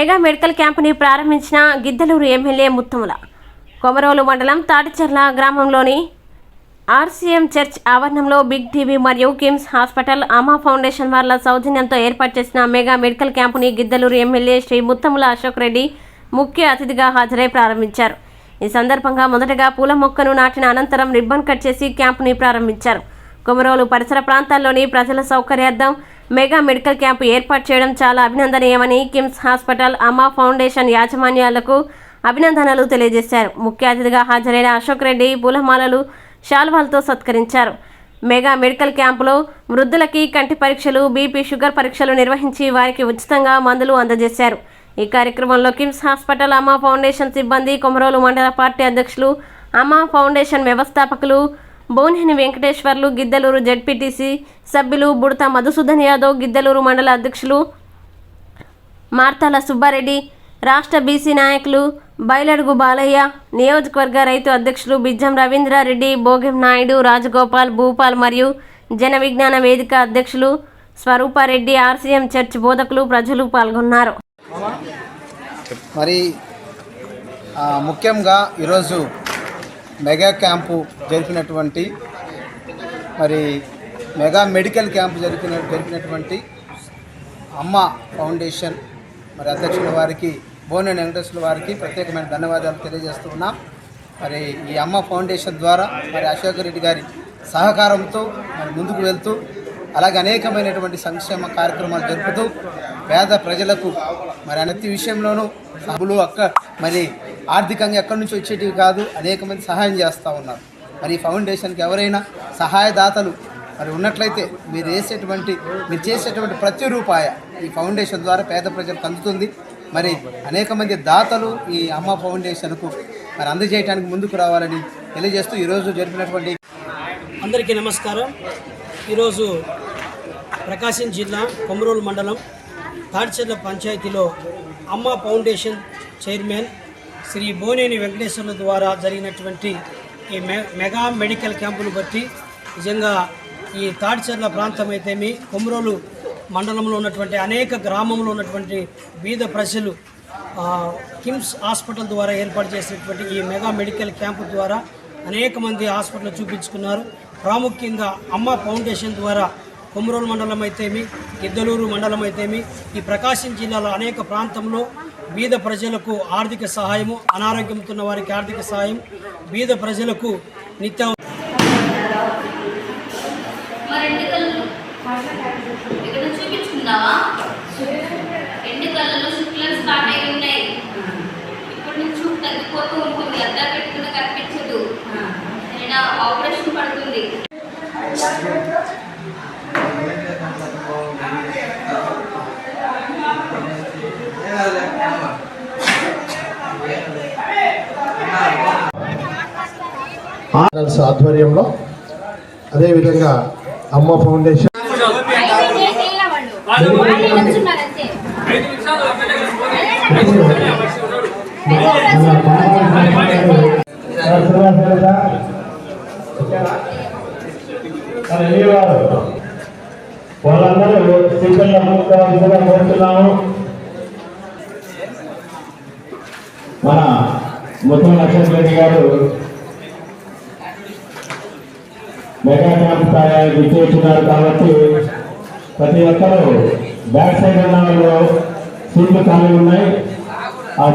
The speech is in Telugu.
మెగా మెడికల్ క్యాంపుని ప్రారంభించిన గిద్దలూరు ఎమ్మెల్యే ముత్తుముల. కొమరోలు మండలం తాటిచెర్ల గ్రామంలోని ఆర్సీఎం చర్చ్ ఆవరణంలో బిగ్ టీవీ మరియు కిమ్స్ హాస్పిటల్ అమ్మా ఫౌండేషన్ వాళ్ల సౌజన్యంతో ఏర్పాటు చేసిన మెగా మెడికల్ క్యాంపుని గిద్దలూరు ఎమ్మెల్యే శ్రీ ముత్తుముల అశోక్ రెడ్డి ముఖ్య అతిథిగా హాజరై ప్రారంభించారు. ఈ సందర్భంగా మొదటగా పూల మొక్కను నాటిన అనంతరం రిబ్బన్ కట్ చేసి క్యాంపుని ప్రారంభించారు. కొమరోలు పరిసర ప్రాంతాల్లోని ప్రజల సౌకర్యార్థం మెగా మెడికల్ క్యాంపు ఏర్పాటు చేయడం చాలా అభినందనీయమని కిమ్స్ హాస్పిటల్ అమ్మా ఫౌండేషన్ యాజమాన్యాలకు అభినందనలు తెలియజేశారు. ముఖ్య అతిథిగా హాజరైన అశోక్ రెడ్డి పూలమాలలు, శాల్వాలతో సత్కరించారు. మెగా మెడికల్ క్యాంపులో వృద్ధులకి కంటి పరీక్షలు, బీపీ, షుగర్ పరీక్షలు నిర్వహించి వారికి ఉచితంగా మందులు అందజేశారు. ఈ కార్యక్రమంలో కిమ్స్ హాస్పిటల్ అమ్మా ఫౌండేషన్ సిబ్బంది, కొమరోలు మండల పార్టీ అధ్యక్షులు, అమ్మా ఫౌండేషన్ వ్యవస్థాపకులు బోనేని వెంకటేశ్వర్లు, గిద్దలూరు జెడ్పీటీసీ సభ్యులు బుడత మధుసూదన్ యాదవ్, గిద్దలూరు మండల అధ్యక్షులు మార్తాల సుబ్బారెడ్డి, రాష్ట్ర బీసీ నాయకులు బైలడుగు బాలయ్య, నియోజకవర్గ రైతు అధ్యక్షులు బిజ్జం రవీంద్రారెడ్డి, బోగెం నాయుడు, రాజగోపాల్, భూపాల్ మరియు జన విజ్ఞాన వేదిక అధ్యక్షులు స్వరూపారెడ్డి, ఆర్సీఎం చర్చ్ బోధకులు, ప్రజలు పాల్గొన్నారు. మరి ముఖ్యంగా ఈరోజు మెగా క్యాంపు జరిపినటువంటి మెగా మెడికల్ క్యాంపు జరిపినటువంటి అమ్మ ఫౌండేషన్ అధ్యక్షుల వారికి, బోనేని వెంకటేశ్వర వారికి ప్రత్యేకమైన ధన్యవాదాలు తెలియజేస్తూ ఉన్నాం. ఈ అమ్మ ఫౌండేషన్ ద్వారా అశోక్ రెడ్డి గారి సహకారంతో ముందుకు వెళ్తూ అలాగే అనేకమైనటువంటి సంక్షేమ కార్యక్రమాలు జరుపుతూ పేద ప్రజలకు ప్రతి విషయంలోనూ సభలు ఆర్థికంగా ఎక్కడి నుంచి వచ్చేటివి కాదు, అనేక మంది సహాయం చేస్తూ ఉన్నారు. ఈ ఫౌండేషన్కి ఎవరైనా సహాయదాతలు ఉన్నట్లయితే మీరు చేసేటువంటి ప్రతి రూపాయ ఈ ఫౌండేషన్ ద్వారా పేద ప్రజలకు అందుతుంది. అనేక మంది దాతలు ఈ అమ్మ ఫౌండేషన్కు అందజేయడానికి ముందుకు రావాలని తెలియజేస్తూ ఈరోజు జరిపినటువంటి అందరికీ నమస్కారం. ఈరోజు ప్రకాశం జిల్లా కొమరోలు మండలం తాటిచెర్ల పంచాయతీలో అమ్మ ఫౌండేషన్ చైర్మన్ శ్రీ బోనేని వెంకటేశ్వర్ల ద్వారా జరిగినటువంటి ఈ మెగా మెడికల్ క్యాంపును బట్టి నిజంగా ఈ తాటిచెర్ల ప్రాంతం అయితేమి, కొమరోలు మండలంలో ఉన్నటువంటి అనేక గ్రామంలో ఉన్నటువంటి బీద ప్రజలు కిమ్స్ హాస్పిటల్ ద్వారా ఏర్పాటు చేసినటువంటి ఈ మెగా మెడికల్ క్యాంపు ద్వారా అనేక మంది హాస్పిటల్ చూపించుకున్నారు. ప్రాముఖ్యంగా అమ్మ ఫౌండేషన్ ద్వారా కొమరోలు మండలం అయితేమి, గిద్దలూరు మండలం అయితేమి, ఈ ప్రకాశం జిల్లాలో అనేక ప్రాంతంలో బీద ప్రజలకు ఆర్థిక సహాయము, అనారోగ్యంతో ఉన్న వారికి ఆర్థిక సహాయం, బీద ప్రజలకు నిత్య ఆపరేషన్ పడుతుంది. ఆధ్వర్యంలో అదేవిధంగా అమ్మ ఫౌండేషన్ వాళ్ళందరూ స్పీకర్లు కోరుతున్నాము. మన ముత్తుముల అశోక్ రెడ్డి గారు మెగా క్యాంప్ స్థాయికి ఇచ్చేస్తున్నారు కాబట్టి ప్రతి ఒక్కరూ బ్యాక్ సైడ్ ఉన్న సీట్లు ఖాళీ ఉన్నాయి. ఆ